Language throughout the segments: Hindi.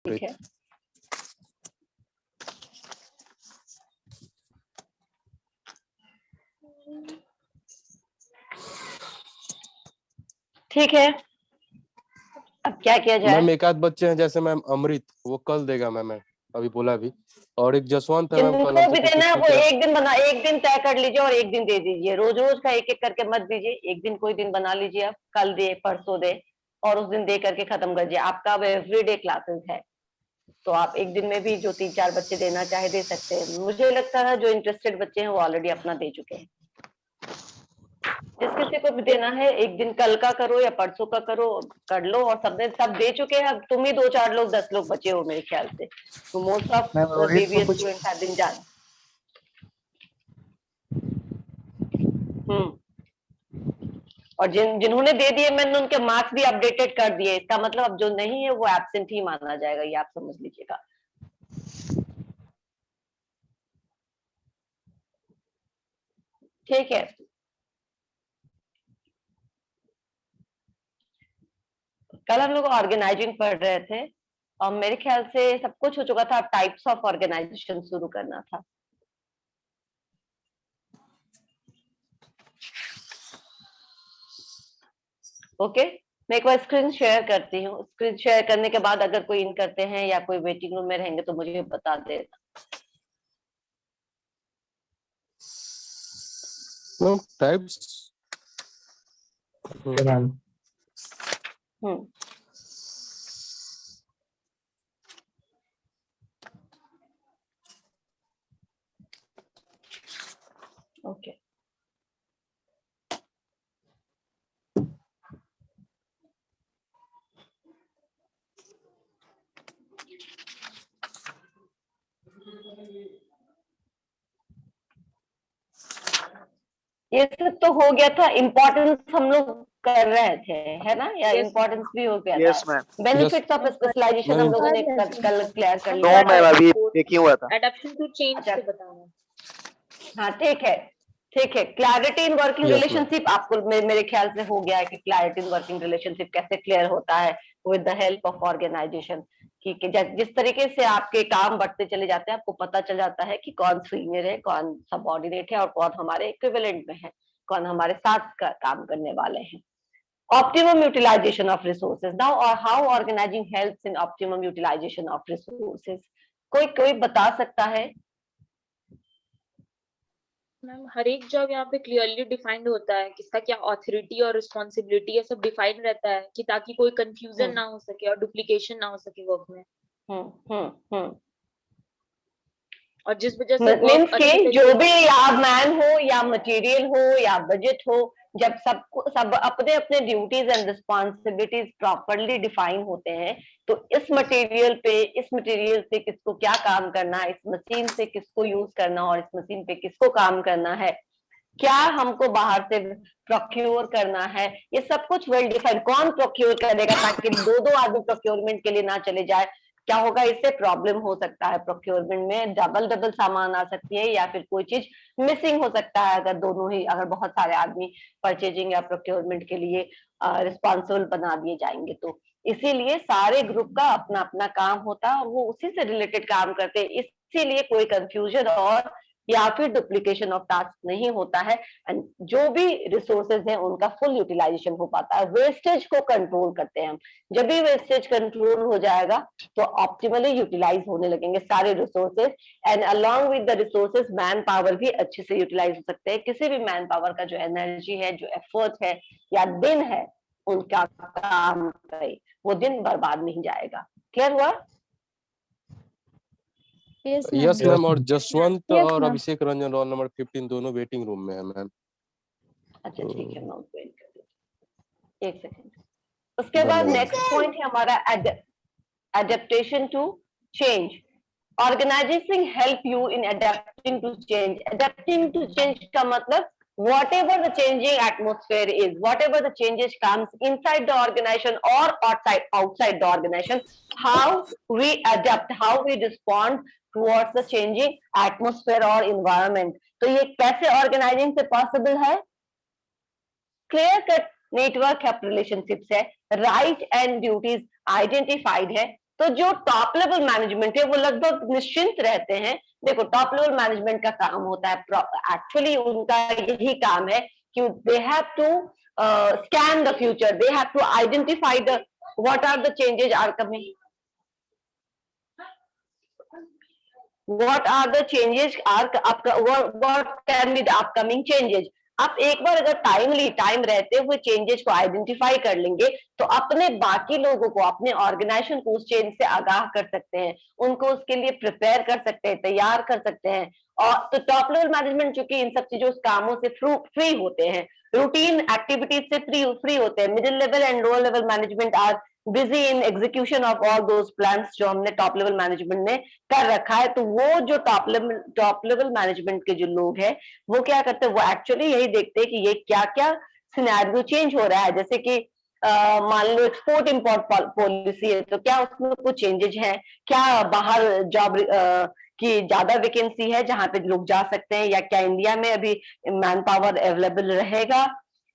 ठीक है। ठीक है, अब क्या किया जाए? मैम एक आध बच्चे हैं जैसे मैम अमृत, वो कल देगा मैम, अभी बोला भी। और एक जसवंत है मैम, कल जिनको हमसे भी कुछ देना है वो पूछ रहा। एक दिन तय कर लीजिए और एक दिन दे दीजिए। रोज रोज का एक एक करके मत दीजिए, एक दिन कोई दिन बना लीजिए, आप कल दे परसों दे और उस दिन दे करके खत्म कर दीजिए। आपका अब एवरीडे क्लासेस है तो आप एक दिन में भी जो 3-4 बच्चे देना चाहे दे सकते हैं। मुझे लगता है जो इंटरेस्टेड बच्चे हैं वो ऑलरेडी अपना दे चुके हैं। जिस किसी को भी देना है एक दिन कल का करो या परसों का करो, कर लो। और सब दे चुके हैं, अब तुम ही 2-4 लोग 10 लोग बचे हो मेरे ख्याल से। तो most of previous students have been done. और जिन्होंने दे दिए मैंने उनके मार्क्स भी अपडेटेड कर दिए। इसका मतलब अब जो नहीं है वो एब्सेंट ही माना जाएगा, ये आप समझ लीजिएगा। ठीक है, कल हम लोग ऑर्गेनाइजिंग पढ़ रहे थे और मेरे ख्याल से सब कुछ हो चुका था। टाइप्स ऑफ ऑर्गेनाइजेशन शुरू करना था। ओके, मैं एक बार स्क्रीन शेयर करती हूँ। स्क्रीन शेयर करने के बाद अगर कोई इन करते हैं या कोई वेटिंग रूम में रहेंगे तो मुझे बता देना। टाइप्स ओके, ये सब तो हो गया था। इम्पोर्टेंस हम लोग कर रहे थे, है ना? या इम्पोर्टेंस भी हो गया था। बेनिफिट्स ऑफ स्पेशलाइजेशन हम लोगों ने कल क्लियर कर लिया। मैम अभी एक ही हुआ था। एडॉप्शन टू चेंज को बताना। हाँ ठीक है, ठीक है। क्लैरिटी इन वर्किंग रिलेशनशिप आपको मेरे ख्याल से हो गया है कि क्लैरिटी इन वर्किंग रिलेशनशिप कैसे क्लियर होता है with the help of organisation. कि जिस तरीके से आपके काम बढ़ते चले जाते हैं आपको पता चल जाता है कि कौन सीनियर है, कौन सबऑर्डिनेट है और कौन हमारे इक्विवेलेंट में है, कौन हमारे साथ काम करने वाले हैं। Optimum utilisation of resources. Now और how organising helps in optimum utilisation of resources. कोई बता सकता है? मैम हर एक जॉब यहाँ पे क्लियरली डिफाइंड होता है, किसका क्या ऑथोरिटी और रिस्पॉन्सिबिलिटी है, सब डिफाइंड रहता है कि ताकि कोई कंफ्यूजन ना हो सके और डुप्लीकेशन ना हो सके वर्क में। और जिस वजह से मीन्स के जो भी या मैन हो या मटेरियल हो या बजट हो, जब सब अपने अपने duties and responsibilities properly define होते हैं तो इस मटेरियल से किसको क्या काम करना, इस मशीन से किसको यूज करना और इस मशीन पे किसको काम करना है, क्या हमको बाहर से प्रोक्योर करना है, ये सब कुछ वेल डिफाइंड। कौन प्रोक्योर करेगा ताकि दो आदमी प्रोक्योरमेंट के लिए ना चले जाए। क्या होगा, इससे प्रॉब्लम हो सकता है प्रोक्योरमेंट में, डबल सामान आ सकती है या फिर कोई चीज मिसिंग हो सकता है अगर बहुत सारे आदमी परचेजिंग या प्रोक्योरमेंट के लिए रिस्पॉन्सिबल बना दिए जाएंगे। तो इसीलिए सारे ग्रुप का अपना अपना काम होता है और वो उसी से रिलेटेड काम करते हैं। इसीलिए कोई कंफ्यूजन और या फिर डुप्लीकेशन ऑफ टास्क नहीं होता है एंड जो भी रिसोर्सेज हैं उनका फुल यूटिलाइजेशन हो पाता है। वेस्टेज को कंट्रोल करते हैं हम। जब भी वेस्टेज कंट्रोल हो जाएगा तो ऑप्टिमली यूटिलाइज होने लगेंगे सारे resources and along with the resources man power भी अच्छे से यूटिलाइज हो सकते हैं। किसी भी मैन पावर का जो एनर्जी है, जो एफर्ट है या दिन है उनका काम पे, वो दिन बर्बाद नहीं जाएगा। क्लियर हुआ? Yes ma'am. और जसवंत और अभिषेक रंजन रोल नंबर 15 दोनों वेटिंग रूम में है मैम। अच्छा ठीक है, मैं उनको वेट कर देती हूँ। एक सेकंड। उसके बाद नेक्स्ट पॉइंट है हमारा adaptation to change. Organizing help you in adapting to change. Adapting to change का मतलब whatever the changing atmosphere is, whatever the changes comes inside the organization or outside the organization, how we adapt, how we respond towards the changing atmosphere or environment. तो ये कैसे organizing से possible है? Clear cut network of relationships है, राइट एंड ड्यूटीज आइडेंटिफाइड है, तो जो टॉप लेवल मैनेजमेंट है वो लगभग निश्चिंत रहते हैं। देखो टॉप लेवल मैनेजमेंट का काम होता है, एक्चुअली उनका यही काम है कि they have to scan the future, they have to identify the what are the changes are coming, what are the changes are what can be the upcoming changes। आप एक बार अगर टाइम रहते हुए चेंजेस को आइडेंटिफाई कर लेंगे तो अपने बाकी लोगों को, अपने ऑर्गेनाइजेशन को उस चेंज से आगाह कर सकते हैं, उनको उसके लिए प्रिपेयर कर सकते हैं, तैयार कर सकते हैं। और तो टॉप लेवल मैनेजमेंट चूंकि इन सब चीजों कामों से फ्री होते हैं, रूटीन एक्टिविटीज से फ्री होते हैं, middle level and lower level management are busy in execution of all those plans जो हमने टॉप लेवल मैनेजमेंट ने कर रखा है। तो वो जो टॉप लेवल मैनेजमेंट के जो लोग हैं वो क्या करते हैं, वो एक्चुअली यही देखते हैं कि ये क्या क्या सिनेरियो चेंज हो रहा है। जैसे कि मान लो एक्सपोर्ट इंपोर्ट पॉलिसी है तो क्या उसमें कुछ चेंजेस हैं, क्या बाहर जॉब की ज्यादा वैकेंसी है जहां पे लोग जा सकते हैं, या क्या इंडिया में अभी मैन पावर अवेलेबल रहेगा,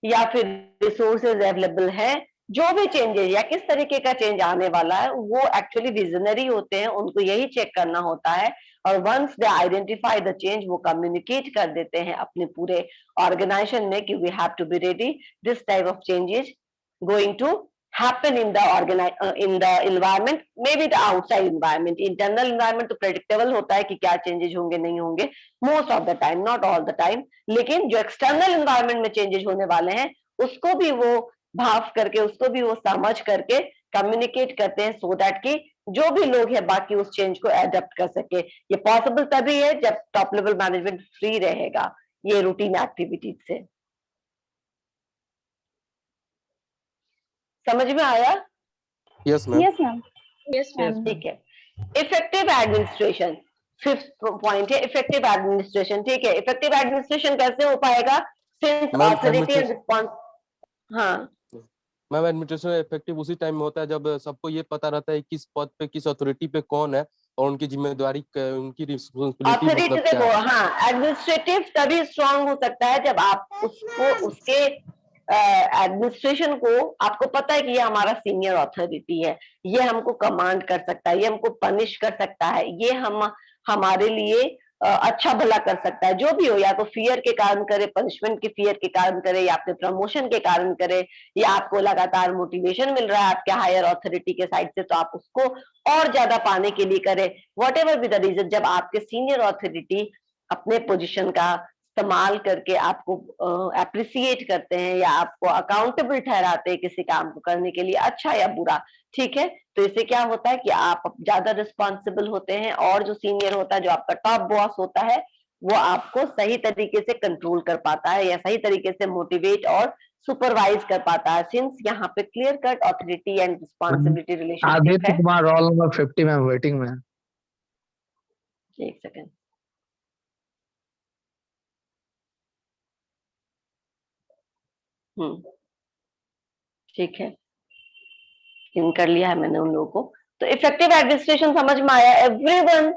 या फिर रिसोर्सेज अवेलेबल है। जो भी चेंजेस या किस तरीके का चेंज आने वाला है वो एक्चुअली विजनरी होते हैं, उनको यही चेक करना होता है। और once they identify the change वो कम्युनिकेट कर देते हैं अपने पूरे ऑर्गेनाइजेशन में कि we have to be ready, this type of changes going to happen in the environment, maybe the outside environment। internal environment तो predictable होता है कि क्या changes होंगे नहीं होंगे most of the time, not all the time। लेकिन जो external environment में changes होने वाले हैं उसको भी वो भाव करके, उसको भी वो समझ करके कम्युनिकेट करते हैं so that कि जो भी लोग हैं बाकी उस चेंज को एडेप्ट कर सके। ये पॉसिबल तभी है जब टॉप लेवल मैनेजमेंट फ्री रहेगा ये रूटीन एक्टिविटीज से। समझ में आया? Yes ma'am. Yes ma'am. Yes ma'am. ठीक है। इफेक्टिव एडमिनिस्ट्रेशन, फिफ्थ पॉइंट है इफेक्टिव एडमिनिस्ट्रेशन। ठीक है, इफेक्टिव एडमिनिस्ट्रेशन कैसे हो पाएगा? Since authority and response. हाँ मैम, एडमिनिस्ट्रेशन इफेक्टिव उसी टाइम में होता है जब सबको ये पता रहता है किस पद पे किस अथॉरिटी पे कौन है और उनकी जिम्मेदारी, उनकी रिस्पांसिबिलिटी अथॉरिटी मतलब क्या देखो, है। हाँ एडमिनिस्ट्रेटिव तभी स्ट्रांग हो सकता है जब आप उसको उसके एडमिनिस्ट्रेशन को आपको पता है कि ये हमारा सीनियर अथॉरिटी है, ये हमको कमांड कर सकता है, ये हमको पनिश कर सकता है, ये हमारे लिए अच्छा भला कर सकता है। जो भी हो, या तो फियर के कारण करे, पनिशमेंट के फियर के कारण करे, या आपके प्रमोशन के कारण करे, या आपको लगातार मोटिवेशन मिल रहा है आपके हायर अथॉरिटी के साइड से तो आप उसको और ज्यादा पाने के लिए करे। Whatever be the reason, जब आपके सीनियर अथॉरिटी अपने पोजीशन का इस्तेमाल करके आपको अप्रिसिएट करते हैं या आपको अकाउंटेबल ठहराते हैं किसी काम को करने के लिए, अच्छा या बुरा, ठीक है, तो इससे क्या होता है कि आप ज्यादा रिस्पॉन्सिबल होते हैं और जो सीनियर होता है, जो आपका टॉप बॉस होता है, वो आपको सही तरीके से कंट्रोल कर पाता है या सही तरीके से मोटिवेट और सुपरवाइज कर पाता है। सिंस यहाँ पे clear cut authority and responsibility relationship Aditya है। कुमार रोल नंबर 50 में वेटिंग में। एक सेकेंड, ठीक है, इन कर लिया है मैंने उन लोगों को। तो इफेक्टिव एडमिनिस्ट्रेशन समझ में आया। Everyone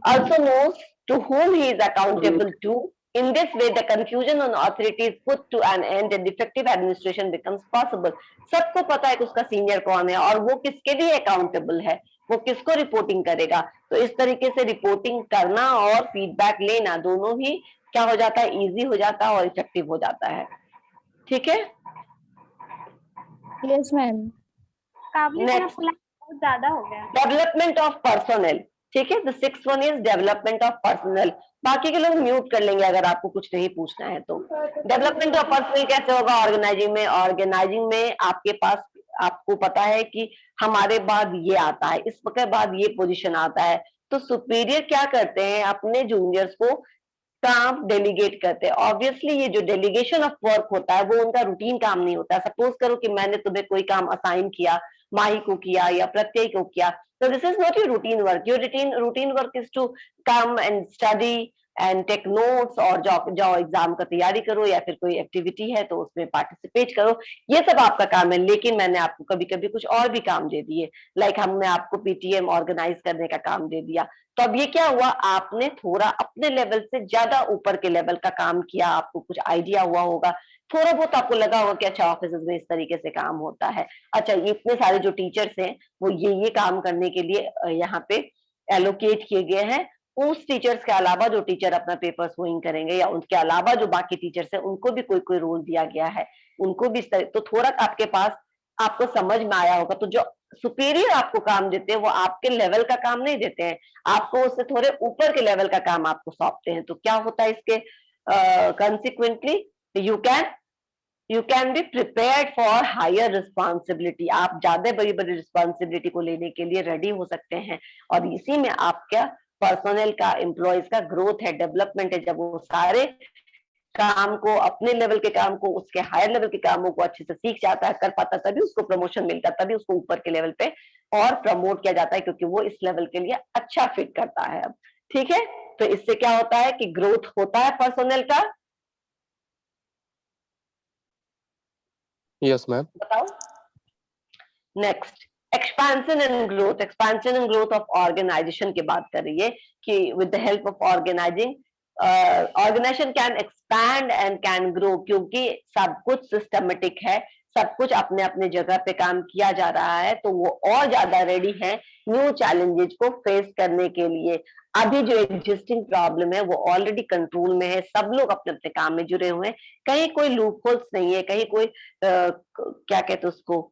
also knows to whom he is accountable to. In this way, the confusion on authority is put to an end and effective administration becomes possible. सबको पता है कि उसका सीनियर कौन है और वो किसके लिए अकाउंटेबल है, वो किसको रिपोर्टिंग करेगा। तो इस तरीके से रिपोर्टिंग करना और फीडबैक लेना दोनों ही क्या हो जाता है, इजी हो जाता है और इफेक्टिव हो जाता है। ठीक है, यस मैम। बहुत ज्यादा हो गया। डेवलपमेंट ऑफ पर्सनल, ठीक है, the six one is development of personal. बाकी के लोग म्यूट कर लेंगे अगर आपको कुछ नहीं पूछना है तो। डेवलपमेंट ऑफ पर्सनल कैसे होगा ऑर्गेनाइजिंग में? ऑर्गेनाइजिंग में आपके पास, आपको पता है कि हमारे बाद ये आता है, इस वक्त बाद ये पोजीशन आता है, तो सुपीरियर क्या करते हैं, अपने जूनियर्स को काम डेलीगेट करते हैं। ऑब्वियसली ये जो डेलीगेशन ऑफ वर्क होता है वो उनका रूटीन काम नहीं होता है। सपोज करो कि मैंने तुम्हें कोई काम असाइन किया, माही को किया या प्रत्यय को किया, तो this is not your routine work. Your routine work is to come and study and take notes, और जाओ एग्जाम का तैयारी करो या फिर कोई एक्टिविटी है तो उसमें पार्टिसिपेट करो, ये सब आपका काम है। लेकिन मैंने आपको कभी कभी कुछ और भी काम दे दिए, लाइक हमने आपको पीटीएम ऑर्गेनाइज करने का काम दे दिया, तो अब ये क्या हुआ, आपने थोड़ा अपने लेवल से ज्यादा ऊपर के लेवल का काम किया, आपको कुछ आइडिया हुआ होगा थोड़ा बहुत आपको लगा होगा कि अच्छा ऑफिस में इस तरीके से काम होता है, अच्छा ये इतने सारे जो टीचर्स हैं वो ये काम करने के लिए यहाँ पे एलोकेट किए गए हैं, उस टीचर्स के अलावा जो टीचर अपना पेपर सोइंग करेंगे या उनके अलावा जो बाकी टीचर्स हैं उनको भी कोई कोई रोल दिया गया है, उनको भी इस तरह, तो थोड़ा आपके पास आपको समझ में आया होगा। तो जो सुपीरियर आपको काम देते हैं वो आपके लेवल का काम नहीं देते हैं, आपको उससे थोड़े ऊपर के लेवल का काम आपको सौंपते हैं। तो क्या होता है इसके consequently you can be prepared for higher responsibility, आप ज्यादा बड़ी बड़ी रिस्पॉन्सिबिलिटी को लेने के लिए रेडी हो सकते हैं। और इसी में आपका पर्सनल का, एम्प्लॉयज का ग्रोथ है, डेवलपमेंट है। जब वो सारे काम को, अपने लेवल के काम को, उसके हायर लेवल के कामों को अच्छे से सीख जाता है, कर पाता, तभी उसको प्रमोशन मिलता है, तभी उसको ऊपर के लेवल पे और प्रमोट किया जाता है, क्योंकि वो इस लेवल के लिए अच्छा फिट करता है। अब ठीक है, तो इससे क्या होता है कि ग्रोथ होता है पर्सनल का। Yes ma'am. बताओ next, expansion and growth. Expansion and growth of organisation की बात कर रही है कि with the help of organising organisation can expand and can grow, क्योंकि सब कुछ सिस्टमेटिक है, सब कुछ अपने अपने जगह पे काम किया जा रहा है, तो वो और ज्यादा रेडी है न्यू चैलेंजेस को फेस करने के लिए। अभी जो एग्जिस्टिंग प्रॉब्लम है वो ऑलरेडी कंट्रोल में है, सब लोग अपने अपने काम में जुड़े हुए हैं, कहीं कोई लूप होल्स नहीं है, कहीं कोई क्या कहते उसको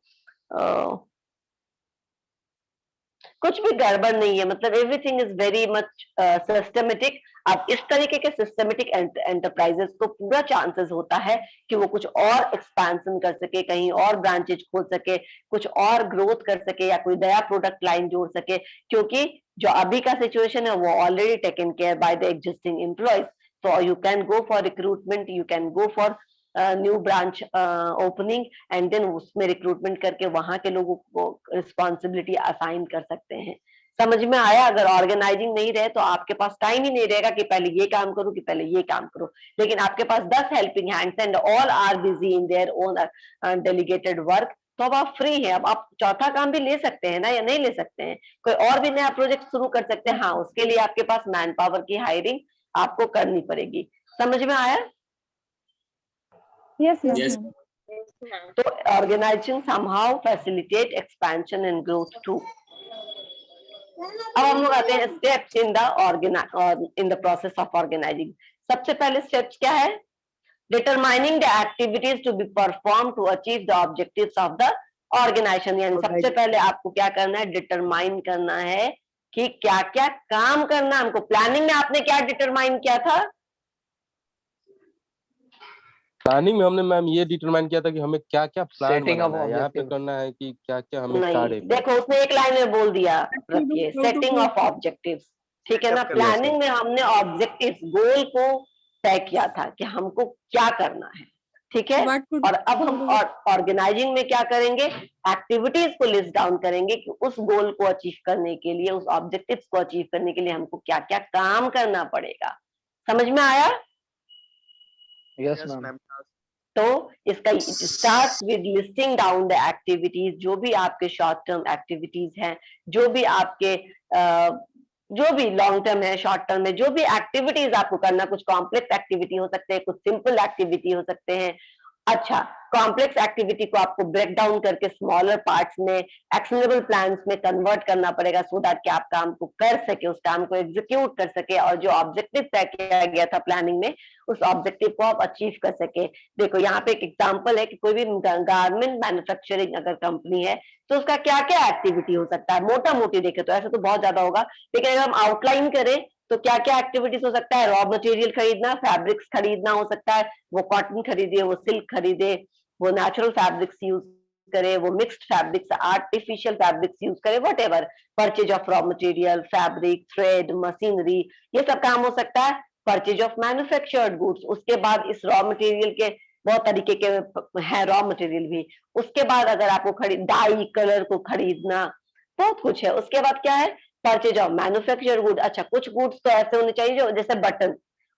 कुछ भी गड़बड़ नहीं है, मतलब everything is very much systematic. अब इस तरीके के सिस्टमेटिक एंटरप्राइजेस को पूरा चांसेस होता है कि वो कुछ और एक्सपेंशन कर सके, कहीं और ब्रांचेज खोल सके, कुछ और ग्रोथ कर सके, या कोई नया प्रोडक्ट लाइन जोड़ सके, क्योंकि जो अभी का सिचुएशन है वो already taken care by the existing employees. So you can go for recruitment, you can go for new branch opening, and then उसमें रिक्रूटमेंट करके वहां के लोगों को रिस्पॉन्सिबिलिटी असाइन कर सकते हैं। समझ में आया? अगर ऑर्गेनाइजिंग नहीं रहे तो आपके पास टाइम ही नहीं रहेगा कि पहले ये काम करूं कि पहले ये काम करूं, लेकिन आपके पास 10 helping hands and all are busy in their own delegated work, तो अब आप फ्री हैं। अब आप चौथा काम भी ले सकते हैं ना, या नहीं ले सकते हैं? कोई और भी नया प्रोजेक्ट शुरू कर सकते हैं। हाँ, उसके लिए आपके पास मैन पावर की हायरिंग आपको करनी पड़ेगी। समझ में आया? Yes, ma'am. Yes. तो organising somehow facilitate expansion and growth too. अब हम लोग आते हैं steps in the process of organising. सबसे पहले स्टेप्स क्या है? Determining the activities to be perform to achieve the objectives of the organisation. यानी सबसे पहले आपको क्या करना है? डिटरमाइन करना है कि क्या क्या काम करना है हमको। प्लानिंग में आपने क्या डिटरमाइन किया था? प्लानिंग में हमने मैम ये डिटरमाइन किया था कि हमें क्या क्या प्लान Setting of बनाना है, यहाँ पे objectives. करना है कि क्या क्या हमें नहीं, कार्य देखो उसने एक लाइन में बोल दिया, रखिए सेटिंग ऑफ ऑब्जेक्टिव्स। ठीक है ना? प्लानिंग में हमने ऑब्जेक्टिव्स, गोल को तय किया था कि हमको क्या करना है। ठीक है, और अब हम ऑर्गेनाइजिंग में क्या करेंगे? एक्टिविटीज को लिस्ट डाउन करेंगे कि उस गोल को अचीव करने के लिए, उस ऑब्जेक्टिव्स को अचीव करने के लिए हमको क्या क्या काम करना पड़ेगा। समझ में आया? Yes, ma'am. तो इसका start with listing down the activities, जो भी आपके शॉर्ट टर्म एक्टिविटीज हैं, जो भी आपके जो भी लॉन्ग टर्म है, शॉर्ट टर्म में जो भी एक्टिविटीज आपको करना, कुछ कॉम्प्लेक्स एक्टिविटी हो सकते हैं, कुछ सिंपल एक्टिविटी हो सकते हैं। अच्छा, कॉम्प्लेक्स एक्टिविटी को आपको ब्रेक डाउन करके स्मॉलर पार्ट्स में, एक्शनेबल प्लान्स में कन्वर्ट करना पड़ेगा, सो दैट कि आप काम को कर सके, उस काम को एग्जीक्यूट कर सके, और जो ऑब्जेक्टिव तय किया गया था प्लानिंग में, उस ऑब्जेक्टिव को आप अचीव कर सके। देखो यहाँ पे एक एग्जांपल है कि कोई भी गारमेंट मैन्युफैक्चरिंग अगर कंपनी है तो उसका क्या क्या एक्टिविटी हो सकता है। मोटा मोटी देखे तो ऐसे तो बहुत ज्यादा होगा, लेकिन अगर हम आउटलाइन करें तो क्या क्या एक्टिविटीज हो सकता है? रॉ मटेरियल खरीदना, फैब्रिक्स खरीदना हो सकता है, वो कॉटन खरीदे, वो सिल्क खरीदे, वो नेचुरल फैब्रिक्स यूज करे, वो mixed fabrics, artificial fabrics use करे, whatever, purchase of raw material, fabric, thread, machinery, ये सब काम हो सकता है। परचेज ऑफ मैन्युफैक्चर्ड गुड्स, उसके बाद इस रॉ मटेरियल के बहुत तरीके के है रॉ मटेरियल भी। उसके बाद अगर आपको डाई कलर को खरीदना, बहुत कुछ है। उसके बाद क्या है? Purchase of manufacture good. अच्छा, कुछ गुड्स तो ऐसे होने चाहिए जो, जैसे बटन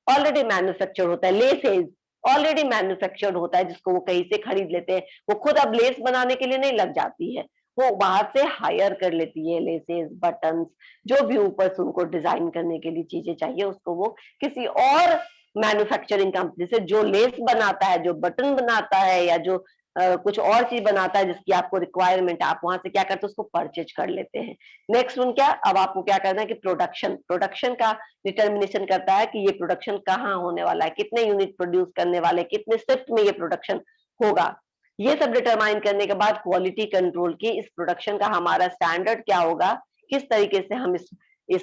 ऑलरेडी मैन्युफैक्चर होता है, लेसेज ऑलरेडी मैन्युफैक्चर्ड होता है, जिसको वो कहीं से खरीद लेते हैं, वो खुद अब लेस बनाने के लिए नहीं लग जाती है, वो बाहर से हायर कर लेती है लेसेस, बटन्स, जो भी ऊपर से उनको डिजाइन करने के लिए चीजें चाहिए, उसको वो किसी और मैन्युफैक्चरिंग कंपनी से, जो लेस बनाता है, जो बटन बनाता है, या जो कुछ और चीज बनाता है जिसकी आपको रिक्वायरमेंट, आप वहां से क्या करते हैं, उसको परचेज कर लेते हैं। नेक्स्ट वन क्या, अब आपको क्या करना है कि प्रोडक्शन का डिटर्मिनेशन करता है कि ये प्रोडक्शन कहाँ होने वाला है, कितने यूनिट प्रोड्यूस करने वाले, कितने शिफ्ट में ये प्रोडक्शन होगा। ये सब डिटरमाइन करने के बाद क्वालिटी कंट्रोल की इस प्रोडक्शन का हमारा स्टैंडर्ड क्या होगा, किस तरीके से हम इस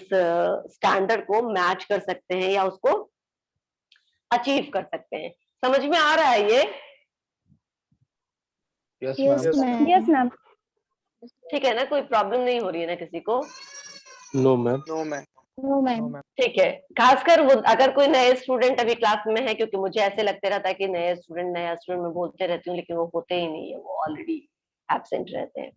स्टैंडर्ड को मैच कर सकते हैं या उसको अचीव कर सकते हैं। समझ में आ रहा है ये? Yes yes ma'am. ठीक है ना, कोई प्रॉब्लम नहीं हो रही है ना किसी को? No ma'am. No ma'am. ठीक है, खासकर वो अगर कोई नए स्टूडेंट अभी क्लास में है, क्योंकि मुझे ऐसे लगते रहता है कि नया स्टूडेंट मैं बोलते रहती हूँ, लेकिन वो होते ही नहीं है, वो ऑलरेडी एब्सेंट रहते हैं।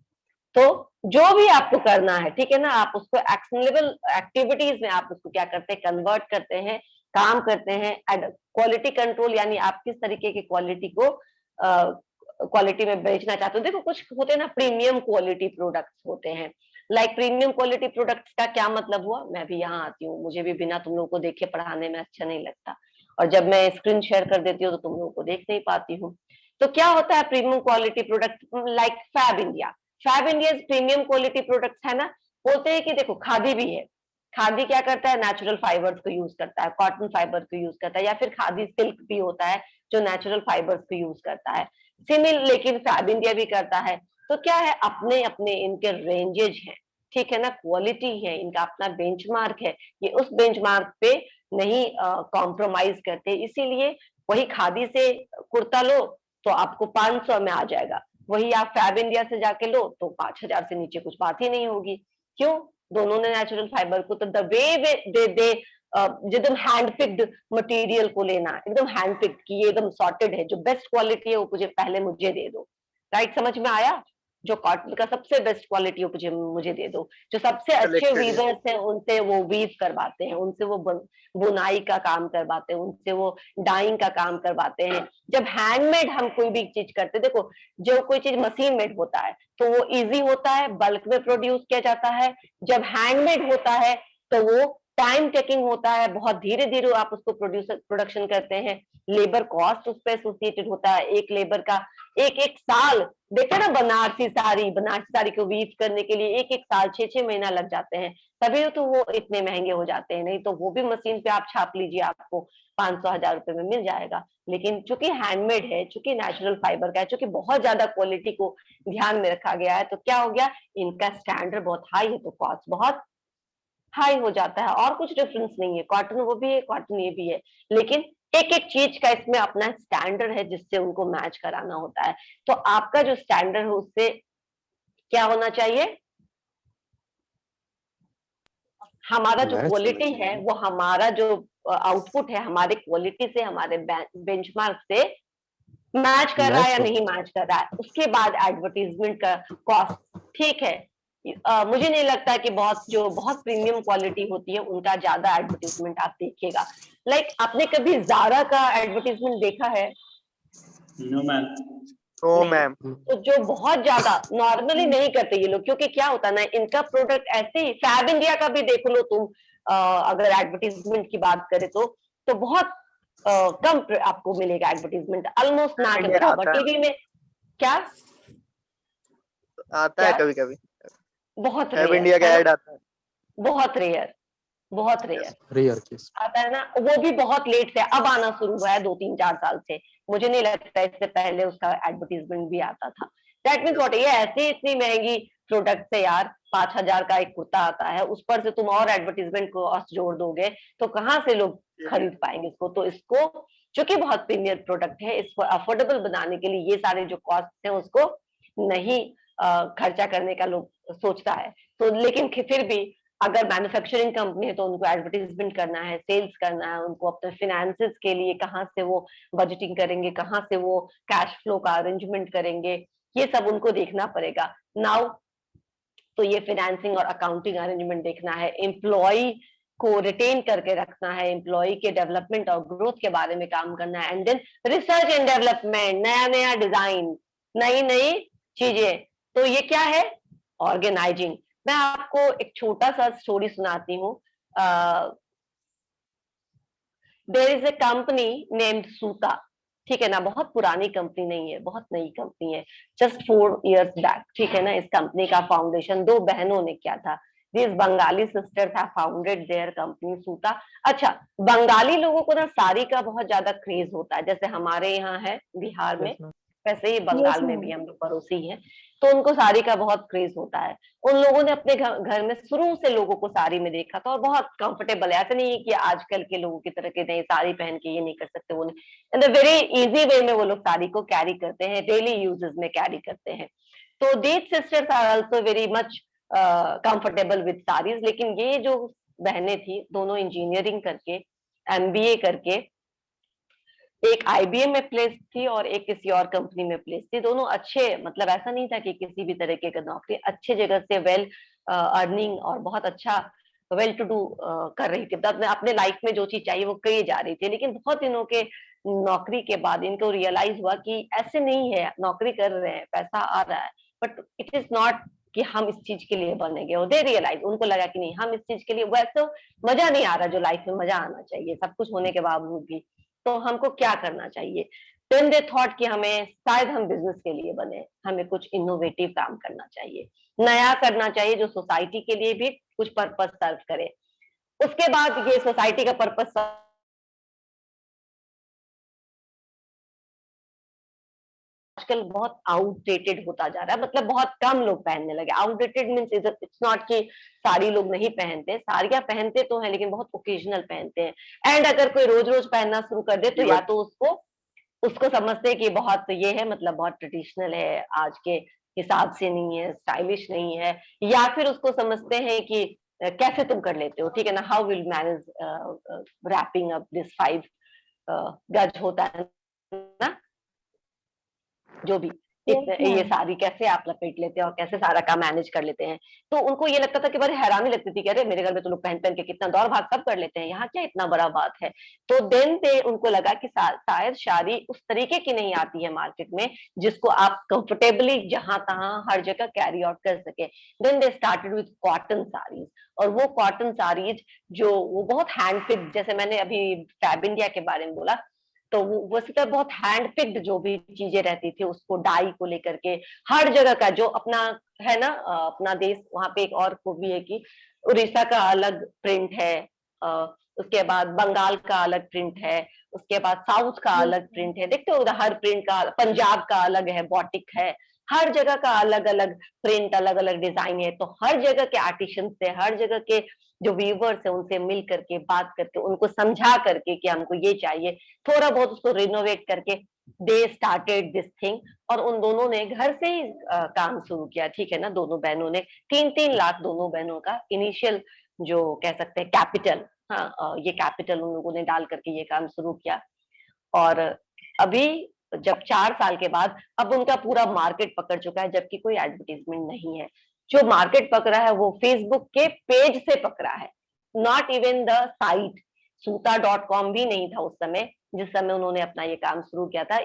तो जो भी आपको करना है, ठीक है ना, आप उसको एक्शनेबल एक्टिविटीज में आप उसको क्या करते हैं, कन्वर्ट करते हैं, काम करते हैं। क्वालिटी कंट्रोल यानी आप किस तरीके की क्वालिटी को क्वालिटी में बेचना चाहते हो। देखो कुछ होते हैं ना प्रीमियम क्वालिटी प्रोडक्ट्स होते हैं, लाइक प्रीमियम क्वालिटी प्रोडक्ट्स का क्या मतलब हुआ, मैं भी यहाँ आती हूँ, मुझे भी बिना तुम लोगों को देखे पढ़ाने में अच्छा नहीं लगता, और जब मैं स्क्रीन शेयर कर देती हूँ तो तुम लोगों को देख नहीं पाती हूँ। तो क्या होता है premium quality product, like Fab India premium quality products है ना। बोलते हैं कि देखो खादी भी है, खादी क्या करता है, नेचुरल फाइबर्स को यूज करता है, कॉटन फाइबर को यूज करता है, या फिर खादी सिल्क भी होता है जो नेचुरल फाइबर्स को यूज करता है। सिमिल लेकिन फैब इंडिया भी करता है। तो क्या है, अपने अपने इनके रेंजेज हैं, ठीक है ना, क्वालिटी है, इनका अपना बेंचमार्क है, ये उस बेंचमार्क पे नहीं कॉम्प्रोमाइज करते। इसीलिए वही खादी से कुर्ता लो तो आपको 500 में आ जाएगा, वही आप फैब इंडिया से जाके लो तो 5000 से नीचे कुछ बात ही नहीं होगी। क्यों? दोनों ने नेचुरल फाइबर को, तो द वे दे एकदम हैंड पिक्ड मटेरियल को लेना, एकदम हैंड पिक्ड की ये एकदम सॉर्टेड है, जो बेस्ट क्वालिटी है वो मुझे दे दो। राइट, समझ में आया? जो कॉटन का सबसे बेस्ट क्वालिटी है मुझे दे दो। जो सबसे अच्छे वीवर्स हैं उनसे वो वीव करवाते हैं, उनसे वो बुनाई का काम करवाते हैं, उनसे वो डाइंग का काम करवाते हैं। जब हैंडमेड हम कोई भी चीज करते हैं, देखो जो कोई चीज मशीन मेड होता है तो वो इजी होता है, बल्क में प्रोड्यूस किया जाता है। जब हैंडमेड होता है तो वो टाइम टेकिंग होता है, बहुत धीरे धीरे आप उसको प्रोडक्शन करते हैं, लेबर कॉस्ट उस पर एसोसिएटेड होता है, एक लेबर का एक साल। देखते ना बनारसी साड़ी को वीव करने के लिए एक साल 6 महीना लग जाते हैं, तभी तो वो इतने महंगे हो जाते हैं। नहीं तो वो भी मशीन पे आप छाप लीजिए, आपको 500-1000 रुपए में मिल जाएगा। लेकिन चूंकि हैंडमेड है, चूंकि नेचुरल फाइबर का है, चूंकि बहुत ज्यादा क्वालिटी को ध्यान में रखा गया है, तो क्या हो गया, इनका स्टैंडर्ड बहुत हाई है, तो कॉस्ट बहुत हाई हो जाता है। और कुछ डिफरेंस नहीं है, कॉटन वो भी है, कॉटन ये भी है, लेकिन एक एक चीज का इसमें अपना स्टैंडर्ड है जिससे उनको मैच कराना होता है। तो आपका जो स्टैंडर्ड है उससे क्या होना चाहिए, हमारा जो क्वालिटी है वो हमारा जो आउटपुट है हमारे क्वालिटी से, हमारे बेंचमार्क से मैच कर रहा है या नहीं मैच कर रहा है। उसके बाद एडवर्टीजमेंट का कॉस्ट, ठीक है, मुझे नहीं लगता कि बहुत प्रीमियम क्वालिटी होती है उनका ज्यादा एडवर्टीजमेंट आप देखिएगा। लाइक आपने कभी ज़ारा का एडवर्टीजमेंट देखा है? No ma'am. Oh ma'am. तो जो बहुत ज्यादा नॉर्मली नहीं करते ये लोग, क्योंकि क्या होता है ना, इनका प्रोडक्ट ऐसे ही, फैब इंडिया का भी देख लो तुम, अगर एडवर्टीजमेंट की बात करें तो बहुत कम आपको मिलेगा एडवर्टीजमेंट, ऑलमोस्ट ना के बराबर। टीवी में क्या आता है कभी कभी, बहुत फैब इंडिया का ऐड आता है, बहुत रेयर केस आता है ना, वो भी बहुत लेट से अब आना शुरू हुआ है, 2-3-4 साल से। मुझे नहीं लगता इससे पहले उसका एडवर्टीजमेंट भी आता था। दैट मीन्स व्हाट, ये ऐसे इतनी महंगी प्रोडक्ट है यार, 5000 का एक कुर्ता आता है, उस पर से तुम और एडवर्टीजमेंट कॉस्ट जोड़ दोगे तो कहाँ से लोग खरीद पाएंगे इसको। तो इसको चूंकि बहुत प्रीमियर प्रोडक्ट है, इसको अफोर्डेबल बनाने के लिए ये सारे जो कॉस्ट है उसको नहीं खर्चा करने का लोग सोचता है। तो लेकिन फिर भी अगर मैन्युफैक्चरिंग कंपनी है तो उनको एडवर्टीजमेंट करना है, सेल्स करना है, उनको अपने फिनेंसेस के लिए कहाँ से वो बजटिंग करेंगे, कहाँ से वो कैश फ्लो का अरेंजमेंट करेंगे, ये सब उनको देखना पड़ेगा। नाउ तो ये फिनेंसिंग और अकाउंटिंग अरेंजमेंट देखना है, एम्प्लॉय को रिटेन करके रखना है, एम्प्लॉय के डेवलपमेंट और ग्रोथ के बारे में काम करना है, and then research and development, नया नया डिजाइन, नई नई चीजें। तो ये क्या है, ऑर्गेनाइजिंग। मैं आपको एक छोटा सा स्टोरी सुनाती हूँ। There is a company named Suta, ठीक है ना, बहुत पुरानी कंपनी नहीं है, बहुत नई कंपनी है, जस्ट 4 years बैक, ठीक है ना। इस कंपनी का फाउंडेशन 2 बहनों ने किया था। This Bengali sisters have founded their company सूता। अच्छा, बंगाली लोगों को ना साड़ी का बहुत ज्यादा क्रेज होता है, जैसे हमारे यहाँ है बिहार में, वैसे ही बंगाल में भी, हम लोग पड़ोसी हैं, तो उनको साड़ी का बहुत क्रेज होता है। उन लोगों ने अपने घर में शुरू से लोगों को साड़ी में देखा था, और बहुत कंफर्टेबल है, ऐसा नहीं है कि आजकल के लोगों की तरह के नहीं साड़ी पहन के ये नहीं कर सकते, वो नहीं, in the very easy way में वो लोग साड़ी को कैरी करते हैं, डेली यूजेस में कैरी करते हैं। तो these sisters are also very much comfortable with saris. लेकिन ये जो बहनें थी, दोनों इंजीनियरिंग करके, एमबीए करके, एक आईबीएम में प्लेस थी और एक किसी और कंपनी में प्लेस थी। दोनों अच्छे, मतलब ऐसा नहीं था कि किसी भी तरीके का नौकरी, अच्छे जगह से वेल अर्निंग और बहुत अच्छा वेल टू डू कर रही थी, मतलब अपने लाइफ में जो चीज चाहिए वो करी जा रही थी। लेकिन बहुत दिनों के नौकरी के बाद इनको रियलाइज हुआ कि ऐसे नहीं है, नौकरी कर रहे हैं, पैसा आ रहा है, बट इट इज नॉट कि हम इस चीज के लिए बनेंगे। और दे रियलाइज, उनको लगा कि नहीं, हम इस चीज के लिए, वैसे मजा नहीं आ रहा जो लाइफ में मजा आना चाहिए, सब कुछ होने के बावजूद भी, तो हमको क्या करना चाहिए। देन दे थॉट कि हमें शायद हम बिजनेस के लिए बने, हमें कुछ इनोवेटिव काम करना चाहिए, नया करना चाहिए, जो सोसाइटी के लिए भी कुछ पर्पस सर्व करे। उसके बाद ये सोसाइटी का पर्पस आजकल बहुत आउटडेटेड होता जा रहा है, मतलब बहुत कम लोग पहनने लगे। आउटडेटेड मीन्स इट्स नॉट कि साड़ी लोग नहीं पहनते, साड़ियां पहनते तो हैं, लेकिन बहुत ओकेजनल पहनते हैं। एंड अगर कोई रोज रोज पहनना शुरू कर दे तो या तो उसको उसको समझते हैं कि बहुत ये है, मतलब बहुत ट्रेडिशनल है, आज के हिसाब से नहीं है, स्टाइलिश नहीं है, या फिर उसको समझते हैं कि कैसे तुम कर लेते हो, ठीक है ना, how will manage wrapping up this 5 गज होता है ना, जो भी ये सारी कैसे आप लपेट लेते हैं और कैसे सारा काम मैनेज कर लेते हैं। तो उनको ये लगता था कि बड़ी हैरानी लगती थी कि अरे मेरे घर में तो लोग पहन पहन के कितना दौड़ भाग सब कर लेते हैं, यहाँ क्या इतना बड़ा बात है। तो देन से उनको लगा कि शायद शादी उस तरीके की नहीं आती है मार्केट में जिसको आप कंफर्टेबली जहां तहां हर जगह कैरी आउट कर सके। Then they started with cotton saris, और वो कॉटन साड़ीज जो वो बहुत हैंड पिक्ड, जैसे मैंने अभी फैब इंडिया के बारे में बोला, तो वो तो बहुत हैंड पिक्ड जो भी चीजें रहती थी, उसको डाई को लेकर के हर जगह का जो अपना है ना, अपना देश, वहां पे एक और खूबी है कि उड़ीसा का अलग प्रिंट है, उसके बाद बंगाल का अलग प्रिंट है, उसके बाद साउथ का अलग प्रिंट है, देखते हो हर प्रिंट का, पंजाब का अलग है, बॉटिक है, हर जगह का अलग अलग प्रिंट, अलग अलग डिजाइन है। तो हर जगह के आर्टिशन से, हर जगह के जो वीवर्स है उनसे मिल करके, बात करके, उनको समझा करके कि हमको ये चाहिए, थोड़ा बहुत उसको रिनोवेट करके दे स्टार्टेड दिस थिंग। और उन दोनों ने घर से ही काम शुरू किया, ठीक है ना। दोनों बहनों ने 3-3 लाख दोनों बहनों का इनिशियल जो कह सकते हैं कैपिटल, हाँ, ये कैपिटल उन लोगों ने डाल करके ये काम शुरू किया। और अभी जब 4 साल के बाद अब उनका पूरा मार्केट पकड़ चुका है, जबकि कोई एडवर्टीजमेंट नहीं है। जो मार्केट पकड़ा है वो फेसबुक के पेज से पकड़ा है, नॉट इवन द साइट। सूता.com भी नहीं था उस समय, जिस समय उन्होंने अपना ये काम शुरू किया था।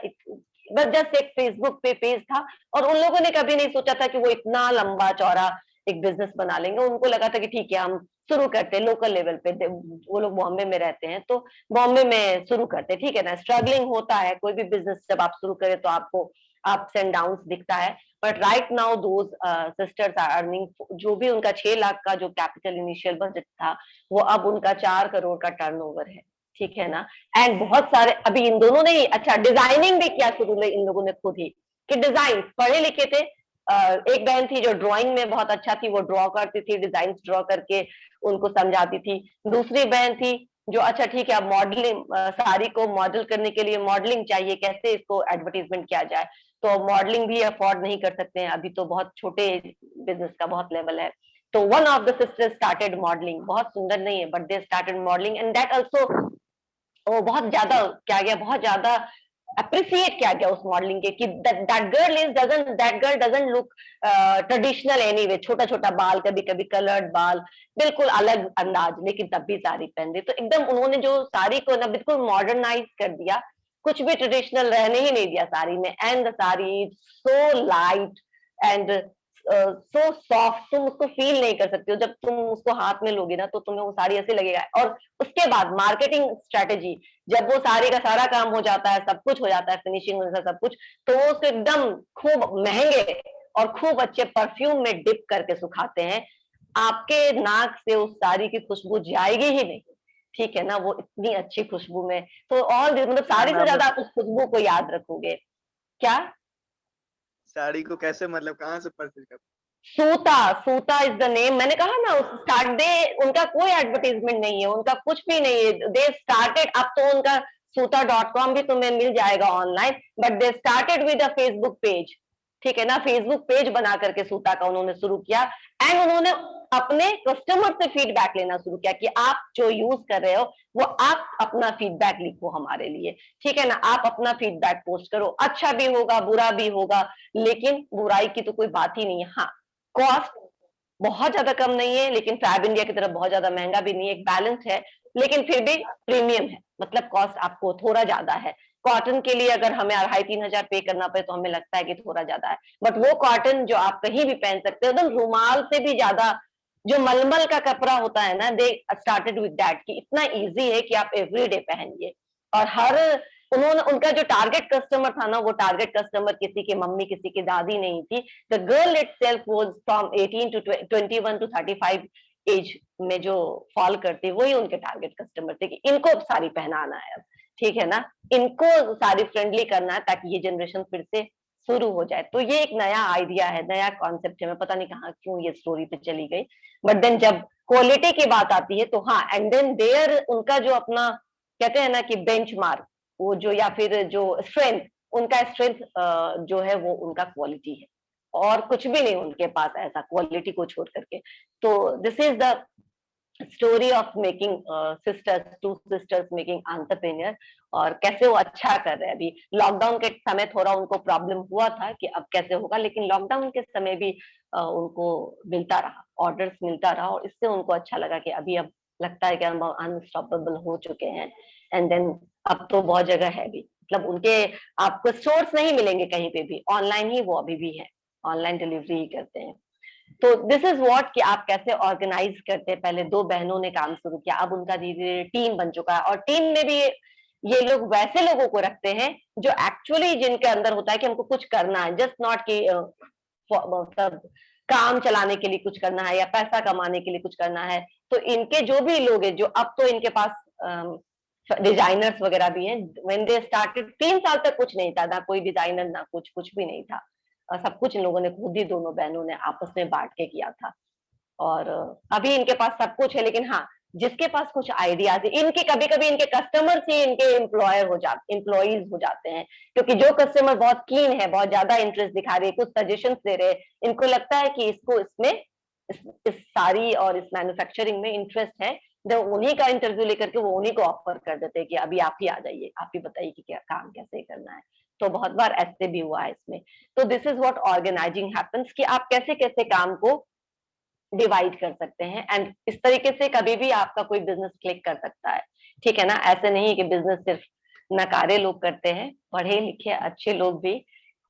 बस जस्ट एक फेसबुक पे पेज था, और उन लोगों ने कभी नहीं सोचा था कि वो इतना लंबा चौड़ा एक बिजनेस बना लेंगे। उनको लगा था कि ठीक है, हम शुरू करते हैं लोकल लेवल पे, वो लोग बॉम्बे में रहते हैं तो बॉम्बे में शुरू करते, ठीक है ना। स्ट्रगलिंग होता है, कोई भी बिजनेस जब आप शुरू करें तो आपको अप्स एंड डाउन्स दिखता है, but right now those sisters are earning, जो भी उनका 6 लाख का जो कैपिटल इनिशियल बजट था, वो अब उनका 4 करोड़ का टर्नओवर है, ठीक है ना। एंड बहुत सारे अभी इन दोनों ने ही, अच्छा, डिजाइनिंग भी किया शुरू में इन लोगों ने खुद ही, कि डिजाइन पढ़े लिखे थे। एक बहन थी जो ड्राइंग में बहुत अच्छा थी, वो ड्रॉ करती थी, डिजाइन ड्रॉ करके उनको समझाती थी। दूसरी बहन थी जो, अच्छा ठीक है, अब मॉडलिंग, साड़ी को मॉडल करने के लिए मॉडलिंग चाहिए, कैसे इसको एडवर्टीजमेंट किया जाए, तो मॉडलिंग भी अफोर्ड नहीं कर सकते हैं अभी, तो बहुत छोटे बिजनेस का बहुत लेवल है। तो one of the sisters started modelling, बहुत सुंदर नहीं है but they started modelling, and that also वो बहुत ज्यादा क्या गया, बहुत ज्यादा अप्रिसिएट किया गया उस मॉडलिंग के, कि that girl doesn't look traditional anyway, छोटा छोटा बाल, कभी कभी कलर्ड बाल, बिल्कुल अलग अंदाज, लेकिन तब भी साड़ी पहन रही। तो एकदम उन्होंने जो साड़ी को ना बिल्कुल मॉडर्नाइज कर दिया, कुछ भी ट्रेडिशनल रहने ही नहीं दिया साड़ी में। And the sari so light and so soft, तुम उसको फील नहीं कर सकते हो। जब तुम उसको हाथ में लोगे ना तो तुम्हें वो साड़ी ऐसे लगेगा। और उसके बाद मार्केटिंग स्ट्रेटेजी, जब वो साड़ी का सारा काम हो जाता है, सब कुछ हो जाता है, फिनिशिंग सब कुछ, तो वो उसको एकदम खूब महंगे और खूब अच्छे परफ्यूम में डिप करके सुखाते हैं। आपके नाक से उस साड़ी की खुशबू जाएगी ही नहीं, ठीक है ना, वो इतनी अच्छी खुशबू में। तो और मतलब साड़ी से मैम ज्यादा आप उस खुशबू को याद रखोगे। क्या? साड़ी को कैसे, मतलब कहाँ से परचेज कर? सूता, सूता इज द नेम। मैंने कहा ना, उस स्टार्ट दे, उनका कोई एडवर्टीजमेंट नहीं है, उनका कुछ भी नहीं है। दे स्टार्टेड, अब तो उनका सूता.com भी तुम्हें मिल जाएगा online, but they started with a Facebook page, ठीक है ना। फेसबुक पेज बना करके सूता का उन्होंने शुरू किया, एंड उन्होंने अपने कस्टमर से फीडबैक लेना शुरू किया कि आप जो यूज कर रहे हो वो आप अपना फीडबैक लिखो हमारे लिए, ठीक है ना। आप अपना फीडबैक पोस्ट करो, अच्छा भी होगा बुरा भी होगा, लेकिन बुराई की तो कोई बात ही नहीं है। हाँ, कॉस्ट बहुत ज्यादा कम नहीं है, लेकिन फैब इंडिया की तरफ बहुत ज्यादा महंगा भी नहीं है, एक बैलेंस है, लेकिन फिर भी प्रीमियम है। मतलब कॉस्ट आपको थोड़ा ज्यादा है। कॉटन के लिए अगर हमें 2,500-3,000 पे करना पड़े तो हमें लगता है कि थोड़ा ज्यादा है, बट वो कॉटन जो आप कहीं भी पहन सकते हो, एकदम रुमाल से भी ज्यादा जो मलमल का कपड़ा होता है ना, दे स्टार्टेड विद दैट, कि इतना इजी है कि आप एवरीडे पहनिए। और हर उन्होंने, उनका जो टारगेट कस्टमर था ना, वो टारगेट कस्टमर किसी की मम्मी, किसी की दादी नहीं थी। The girl itself was from 18 to 21 to 35 age में जो फॉल करती, वही उनके टारगेट कस्टमर थे कि इनको साड़ी पहनाना है अब, ठीक है ना, इनको साड़ी फ्रेंडली करना है ताकि ये जनरेशन फिर से शुरू हो जाए। तो ये एक नया आइडिया है, नया कॉन्सेप्ट है। मैं पता नहीं कहाँ क्यों ये स्टोरी पे चली गई, बट देन जब क्वालिटी की बात आती है तो हाँ, एंड देन देयर उनका जो अपना कहते हैं ना कि बेंचमार्क, वो जो या फिर जो स्ट्रेंथ, उनका स्ट्रेंथ जो है वो उनका क्वालिटी है, और कुछ भी नहीं उनके पास ऐसा क्वालिटी को छोड़ करके। तो this is the story of making sisters, two sisters making entrepreneur. और कैसे वो अच्छा कर रहे हैं। अभी लॉकडाउन के समय थोड़ा उनको प्रॉब्लम हुआ था कि अब कैसे होगा, लेकिन लॉकडाउन के समय भी उनको मिलता रहा, ऑर्डर्स मिलता रहा, और इससे उनको अच्छा लगा कि अभी अब लगता है कि हम अनस्टॉपेबल हो चुके हैं। एंड देन अब तो बहुत जगह है भी, मतलब उनके आपको स्टोर्स नहीं मिलेंगे कहीं पे भी, ऑनलाइन ही वो अभी भी है, ऑनलाइन डिलीवरी ही करते हैं। तो दिस इज व्हाट कि आप कैसे ऑर्गेनाइज करते हैं। पहले दो बहनों ने काम शुरू किया, अब उनका धीरे धीरे टीम बन चुका है, और टीम में भी ये लोग वैसे लोगों को रखते हैं जो एक्चुअली जिनके अंदर होता है कि हमको कुछ करना है, जस्ट नॉट कि मतलब काम चलाने के लिए कुछ करना है या पैसा कमाने के लिए कुछ करना है। तो इनके जो भी लोग हैं, जो अब तो इनके पास डिजाइनर्स वगैरह भी हैं। व्हेन दे स्टार्टेड 3 साल तक कुछ नहीं था, ना कोई डिजाइनर, ना कुछ भी नहीं था। सब कुछ इन लोगों ने खुद ही, दोनों बहनों ने आपस में बांट के किया था। और अभी इनके पास सब कुछ है, लेकिन हाँ, जिसके पास कुछ आइडियाज है, इनके कभी कभी इनके कस्टमर से इनके एम्प्लॉयज हो जाते हैं, क्योंकि जो कस्टमर बहुत कीन है, बहुत ज्यादा इंटरेस्ट दिखा रहे हैं, कुछ सजेशन दे रहे हैं, इनको लगता है कि इसको इसमें इस साड़ी और इस मैन्युफैक्चरिंग में इंटरेस्ट है, तो उन्हीं का इंटरव्यू लेकर के वो उन्हीं को ऑफर कर देते हैं कि अभी आप ही आ जाइए, आप ही बताइए कि क्या काम कैसे करना है। तो बहुत बार ऐसे भी हुआ है इसमें। तो this is what organising happens, कि आप कैसे कैसे काम को डिवाइड कर सकते हैं, एंड इस तरीके से कभी भी आपका कोई बिजनेस क्लिक कर सकता है, ठीक है ना। ऐसे नहीं कि बिजनेस सिर्फ नकारे लोग करते हैं, पढ़े लिखे अच्छे लोग भी,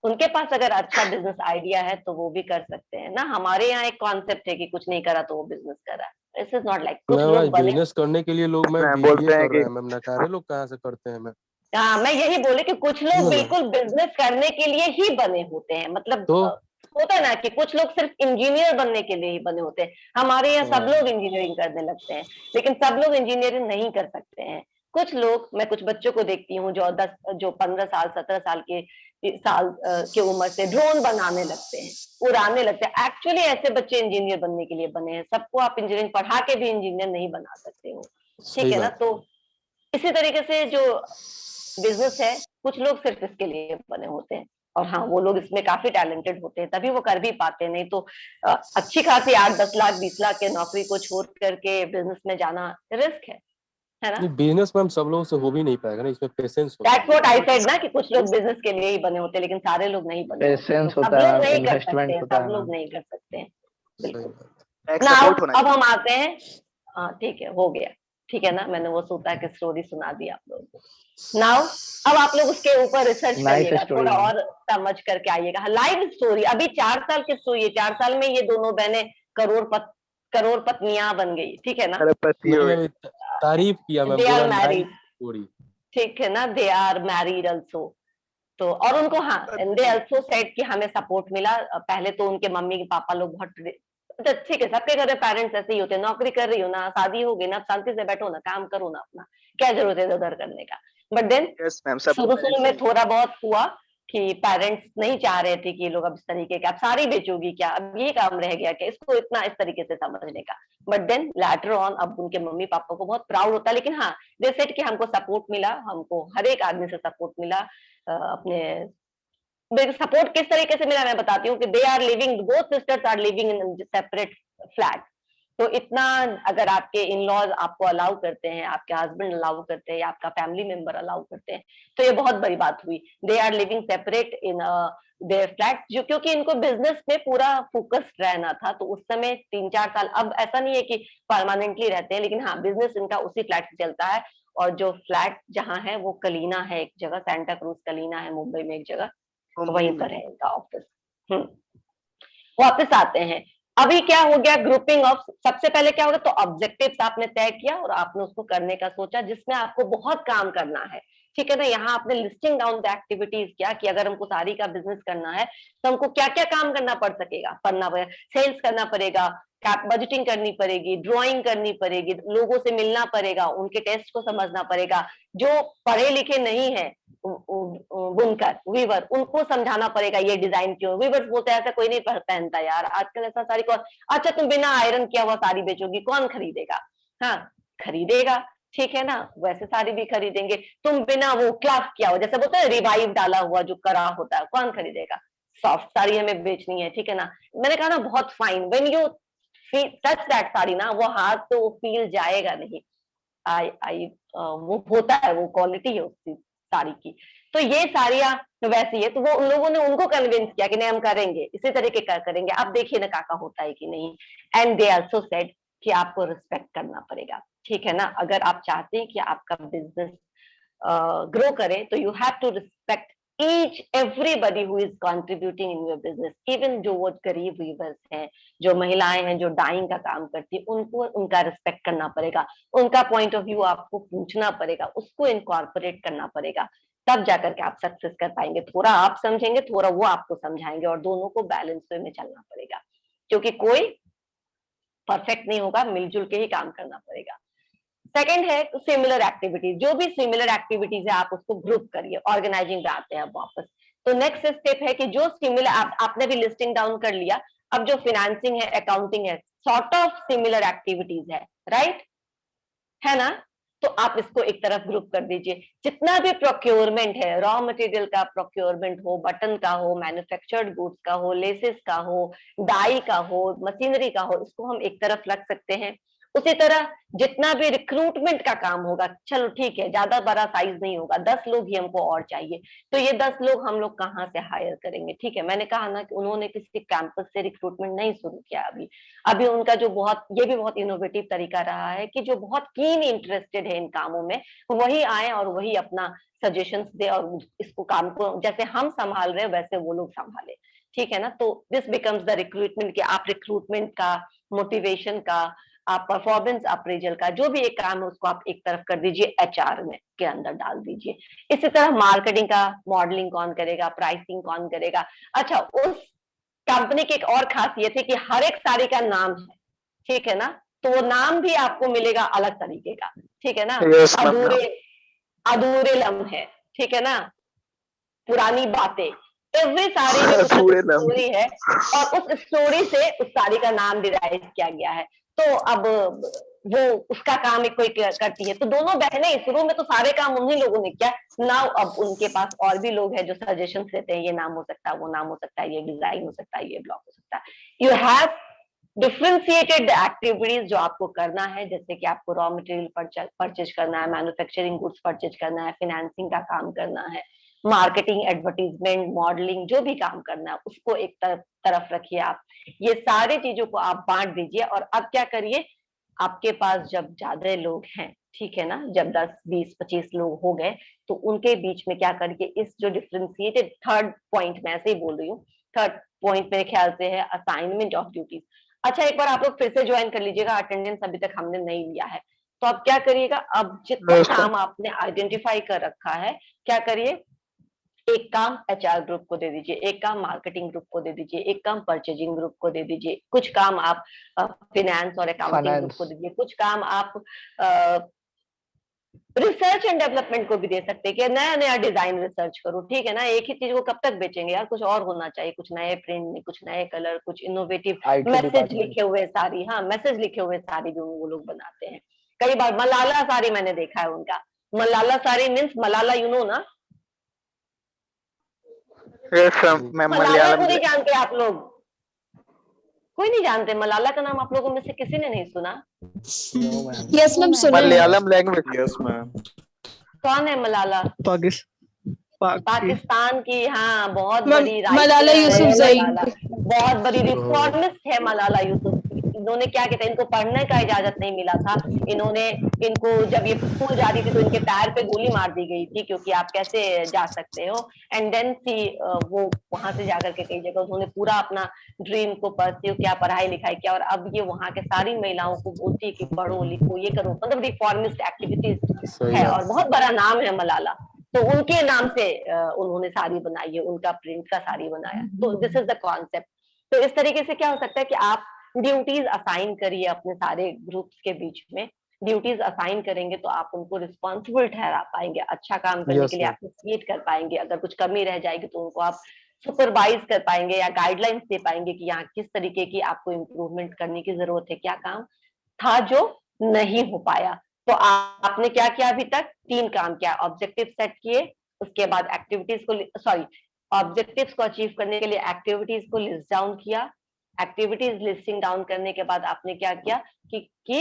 उनके पास अगर अच्छा बिजनेस आइडिया है तो वो भी कर सकते हैं ना। हमारे यहाँ एक कॉन्सेप्ट है कि कुछ नहीं करा तो वो बिजनेस करा। दिस इज नॉट लाइक, कुछ मैम लोग आज बने। बिजनेस करने के लिए लोग मैम मैम बीबीए बोलते हैं कर रहे कि हैं मैम, नकारे लोग कहाँ से करते हैं मैम। हाँ, मैं यही बोले कि कुछ लोग है ना? बिल्कुल बिजनेस करने के लिए ही बने होते हैं, मतलब तो होता है ना कि कुछ लोग सिर्फ इंजीनियर बनने के लिए ही बने होते हैं। हमारे यहाँ सब लोग इंजीनियरिंग करने लगते हैं, लेकिन सब लोग इंजीनियरिंग नहीं कर सकते हैं। कुछ लोग, मैं कुछ बच्चों को देखती हूँ जो 15 साल 17 साल के उम्र से ड्रोन बनाने लगते हैं, उड़ाने लगते हैं। एक्चुअली ऐसे बच्चे इंजीनियर बनने के लिए बने हैं। सबको आप इंजीनियरिंग पढ़ा के भी इंजीनियर नहीं बना सकते हो, ठीक सही है ना। बात। तो इसी तरीके से जो बिजनेस है, कुछ लोग सिर्फ इसके लिए बने होते हैं, और हाँ, वो लोग इसमें काफी टैलेंटेड होते हैं, तभी वो कर भी पाते हैं। नहीं तो अच्छी खासी 8-10 लाख 20 लाख के नौकरी को छोड़ करके बिजनेस में जाना रिस्क है ना। नहीं, बिजनेस मैम सब लोगों से हो भी नहीं पाएगा ना, इसमें पेशेंस होता दैट्स व्हाट आई सेड ना, कि कुछ लोग बिजनेस के लिए ही बने होते हैं, लेकिन सारे लोग नहीं बने होते हैं। तो पेशेंस सब होता लोग है, नहीं कर सकते इन्वेस्टमेंट हैं, होता सब है लोग मैम। नहीं कर सकते हैं, है। सही बिल्कुल बात। ना। सपोर्ट होना अब हम आते हैं, ठीक है, हो गया। ठीक है ना, मैंने वो सूता की स्टोरी सुना दी आप लोगों को। नाउ अब आप लोग उसके ऊपर रिसर्च करिएगा, थोड़ा और समझ करके आइएगा। लाइव स्टोरी, अभी 4 साल की स्टोरी है, 4 साल में ये दोनों बहनें करोड़ पत्नियां बन गई, ठीक है ना, तारीफ किया, मैं दे बोला आर लाइव मैरिड, स्टोरी। ठीक है ना, दे आर मैरिड ऑल्सो। तो और उनको, हाँ, दे ऑल्सो सेड कि हमें सपोर्ट मिला। पहले तो उनके मम्मी पापा लोग बहुत, अच्छा ठीक है, सबके घर में पेरेंट्स ऐसे ही होते हैं, नौकरी कर रही हो ना, शादी हो गई ना, शांति से बैठो ना, काम करो ना अपना, क्या जरूरत है उधर करने का। बट देन शुरू में थोड़ा बहुत हुआ कि पेरेंट्स नहीं चाह रहे थे कि ये लोग अब इस तरीके के, अब सारी बेचोगी क्या, अब ये काम रह गया क्या, इसको इतना इस तरीके से समझने का। बट देन लैटर ऑन अब उनके मम्मी पापा को बहुत प्राउड होता है, लेकिन हाँ दे सेड कि हमको सपोर्ट मिला, हमको हर एक आदमी से सपोर्ट मिला। अपने सपोर्ट किस तरीके से मिला मैं बताती हूँ कि they are living, both sisters are living in separate flat. तो इतना अगर आपके इन लॉज आपको अलाउ करते हैं, आपके हस्बैंड अलाउ करते हैं, या आपका फैमिली मेंबर अलाउ करते हैं, तो ये बहुत बड़ी बात हुई। They are living separate in their flat, जो क्योंकि इनको बिजनेस पे पूरा फोकस रहना था, तो उस समय 3-4 साल, अब ऐसा नहीं है कि परमानेंटली रहते हैं, लेकिन हाँ बिजनेस इनका उसी फ्लैट से चलता है। और जो फ्लैट जहाँ है वो कलीना है, एक जगह सेंटा क्रूज कलीना है मुंबई में एक जगह, वहीं पर है इनका ऑफिस। वापस आते हैं, अभी क्या हो गया, ग्रुपिंग ऑफ, सबसे पहले क्या होगा, तो ऑब्जेक्टिव्स आपने तय किया और आपने उसको करने का सोचा, जिसमें आपको बहुत काम करना है, ठीक है ना। यहाँ आपने लिस्टिंग डाउन द एक्टिविटीज किया कि अगर हमको साड़ी का बिजनेस करना है तो हमको क्या क्या काम करना पड़ सकेगा, करना पड़ेगा, सेल्स करना पड़ेगा, बजटिंग करनी पड़ेगी, ड्राइंग करनी पड़ेगी, लोगों से मिलना पड़ेगा, उनके टेस्ट को समझना पड़ेगा, जो पढ़े लिखे नहीं है बुनकर वीवर, उनको समझाना पड़ेगा ये डिजाइन क्यों। वीवर्स बोलते हैं ऐसा कोई नहीं पहनता यार आजकल, ऐसा साड़ी कौन, अच्छा तुम बिना आयरन किया हुआ साड़ी बेचोगी, कौन खरीदेगा, हाँ खरीदेगा, ठीक है ना, वैसे साड़ी भी खरीदेंगे। तुम बिना वो क्लाफ किया हुआ, जैसे बोलते हैं रिवाइव डाला हुआ जो करा होता है, कौन खरीदेगा। सॉफ्ट साड़ी हमें बेचनी है, ठीक है ना। मैंने कहा ना बहुत fine, when you touch that sari ना, वो हाथ तो फील जाएगा नहीं, आई वो होता है, वो क्वालिटी है उसकी साड़ी की। तो ये साड़ियां वैसी है, तो वो उन लोगों ने उनको कन्विंस किया कि नहीं हम करेंगे, इसी तरीके का करेंगे, अब देखिए ना काका होता है कि नहीं। एंड दे आल्सो सेड कि आपको रिस्पेक्ट करना पड़ेगा, ठीक है ना। अगर आप चाहते हैं कि आपका बिजनेस ग्रो करे, तो you have to respect each everybody who is contributing in your business, even जो वो गरीब वीवर्स हैं, जो महिलाएं हैं जो डाइंग का काम करती है, उनको उनका रिस्पेक्ट करना पड़ेगा, उनका पॉइंट ऑफ व्यू आपको पूछना पड़ेगा, उसको इनकॉर्पोरेट करना पड़ेगा, तब जाकर के आप सक्सेस कर पाएंगे। थोड़ा आप समझेंगे, थोड़ा वो आपको समझाएंगे, और दोनों को बैलेंस वे में चलना पड़ेगा, क्योंकि कोई परफेक्ट नहीं होगा, मिलजुल के ही काम करना पड़ेगा। सेकंड है सिमिलर एक्टिविटीज, जो भी सिमिलर एक्टिविटीज है आप उसको ग्रुप करिए, ऑर्गेनाइजिंग पे आते हैं अब वापस। तो नेक्स्ट स्टेप है कि जो सिमिलर आपने भी लिस्टिंग डाउन कर लिया, अब जो फिनेंसिंग है, अकाउंटिंग है, सॉर्ट ऑफ सिमिलर एक्टिविटीज है, राइट है ना। तो आप इसको एक तरफ ग्रुप कर दीजिए। जितना भी प्रोक्योरमेंट है, रॉ मटेरियल का प्रोक्योरमेंट हो, बटन का हो, मैन्युफैक्चर्ड गुड्स का हो, लेसेस का हो, डाई का हो, मशीनरी का हो, इसको हम एक तरफ रख सकते हैं। उसी तरह जितना भी रिक्रूटमेंट का काम होगा, चलो ठीक है ज्यादा बड़ा साइज नहीं होगा, 10 लोग ही हमको और चाहिए, तो ये 10 लोग हम लोग कहाँ से हायर करेंगे, ठीक है। मैंने कहा ना कि उन्होंने किसी कैंपस से रिक्रूटमेंट नहीं शुरू किया अभी उनका जो बहुत, ये भी बहुत इनोवेटिव तरीका रहा है कि जो बहुत कीन इंटरेस्टेड है इन कामों में, वही आए और वही अपना सजेशंस दे, और इसको काम को जैसे हम संभाल रहे हैं वैसे वो लोग संभाले, ठीक है ना। तो दिस बिकम्स द रिक्रूटमेंट, कि आप रिक्रूटमेंट का, मोटिवेशन का, आप परफॉर्मेंस अप्रेजल का जो भी एक काम है उसको आप एक तरफ कर दीजिए, एचआर में के अंदर डाल दीजिए। इसी तरह मार्केटिंग का, मॉडलिंग कौन करेगा, प्राइसिंग कौन करेगा। अच्छा, उस कंपनी की एक और खासियत है कि हर एक साड़ी का नाम है, ठीक है ना, तो वो नाम भी आपको मिलेगा अलग तरीके का, ठीक है ना। अधूरे लम्हे, ठीक है ना, पुरानी बातें, एवरी साड़ी में कुछ स्टोरी है, और उस स्टोरी से उस साड़ी का नाम डिराइव किया गया है। तो अब वो उसका काम एक कोई करती है, तो दोनों बहनें शुरू में तो सारे काम उन्हीं लोगों ने किया, नाउ अब उनके पास और भी लोग हैं जो सजेशन देते हैं, ये नाम हो सकता है, वो नाम हो सकता है, ये डिजाइन हो सकता है, ये ब्लॉक हो सकता है। यू हैव डिफ्रेंशिएटेड एक्टिविटीज जो आपको करना है, जैसे कि आपको रॉ मटेरियल परचेज करना है, मैन्युफैक्चरिंग गुड्स परचेज करना है, फिनेंसिंग का काम करना है, मार्केटिंग, एडवर्टीजमेंट, मॉडलिंग, जो भी काम करना है उसको एक तरफ रखिए आप। ये सारी चीजों को आप बांट दीजिए, और अब क्या करिए, आपके पास जब ज्यादा लोग हैं, ठीक है ना, जब 10, 20, 25 लोग हो गए, तो उनके बीच में क्या करके इस जो डिफरेंशिएटेड थर्ड पॉइंट, मैं ऐसे ही बोल रही हूँ, थर्ड पॉइंट मेरे ख्याल से है असाइनमेंट ऑफ ड्यूटीज। अच्छा, एक बार आप लोग फिर से ज्वाइन कर लीजिएगा, अटेंडेंस अभी तक हमने नहीं लिया है। तो आप क्या करिएगा, अब जितना काम आपने आइडेंटिफाई कर रखा है, क्या करिए, एक काम एचआर ग्रुप को दे दीजिए, एक काम मार्केटिंग ग्रुप को दे दीजिए, एक काम परचेजिंग ग्रुप को दे दीजिए, कुछ काम आप फिनेंस और अकाउंटिंग ग्रुप को दे दीजिए, कुछ काम आप रिसर्च एंड डेवलपमेंट को भी दे सकते हैं कि नया नया डिजाइन रिसर्च करो, ठीक है ना। एक ही चीज को कब तक बेचेंगे यार, कुछ और होना चाहिए, कुछ नए प्रिंट में, कुछ नए कलर, कुछ इनोवेटिव मैसेज लिखे हुए साड़ी, हाँ मैसेज लिखे हुए साड़ी जो वो लोग बनाते हैं। कई बार मलाला साड़ी मैंने देखा है उनका, Malala sari means Malala, you know ना, मैं मलाला मलयालम को नहीं जानते आप लोग, कोई नहीं जानते मलाला का नाम, आप लोगों में से किसी ने नहीं सुना? यस मैम, सुना है। मलयालम लैंग्वेज। Yes ma'am. कौन है मलाला? पाकिस्तान की, हाँ, बहुत बड़ी मलाला यूसुफजई। बहुत बड़ी रिफॉर्मिस्ट है मलाला यूसुफ। इन्होंने क्या कहते हैं, इनको पढ़ने का इजाजत नहीं मिला था, इनको जब ये स्कूल जा रही थी तो इनके पैर पे गोली मार दी गई थी, क्योंकि आप कैसे जा सकते हो। एंड देन सी वो वहां से जाकर के कई जगह उन्होंने पूरा अपना ड्रीम को परस्यू किया, पढ़ाई लिखाई किया, और अब ये वहां के सारी महिलाओं को बोलती है कि पढ़ो लिखो ये करो, मतलब रिफॉर्मिस्ट एक्टिविटीज है, और बहुत बड़ा नाम है मलाला। तो उनके नाम से उन्होंने साड़ी बनाई है, उनका प्रिंट का साड़ी बनाया। तो दिस इज द कॉन्सेप्ट। तो इस तरीके से क्या हो सकता है कि आप ड्यूटीज असाइन करिए अपने सारे ग्रुप्स के बीच में। ड्यूटीज असाइन करेंगे तो आप उनको रिस्पॉन्सिबल ठहरा पाएंगे, अच्छा काम करने के लिए एप्रिशिएट कर पाएंगे। अगर कुछ कमी रह जाएगी तो उनको आप सुपरवाइज कर पाएंगे या गाइडलाइंस दे पाएंगे कि यहाँ किस तरीके की आपको इम्प्रूवमेंट करने की जरूरत है, क्या काम था जो नहीं हो पाया। तो आपने क्या किया अभी तक? 3 काम किया, ऑब्जेक्टिव सेट किए, उसके बाद एक्टिविटीज को ऑब्जेक्टिव्स को अचीव करने के लिए एक्टिविटीज को लिस्ट डाउन किया। एक्टिविटीज लिस्टिंग डाउन करने के बाद आपने क्या किया कि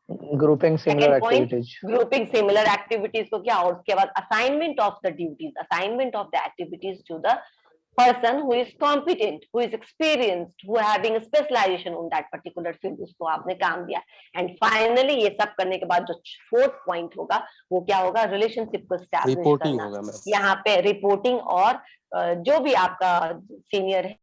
grouping similar activities, grouping similar activities को किया, और उसके बाद assignment of the duties, assignment of the activities to the person who is competent, who is experienced, who having a specialization on that particular field, उसको आपने काम दिया। एंड फाइनली ये सब करने के बाद जो 4th पॉइंट होगा वो क्या होगा? रिलेशनशिप को एस्टैब्लिश करना। यहाँ पे रिपोर्टिंग, और जो भी आपका सीनियर है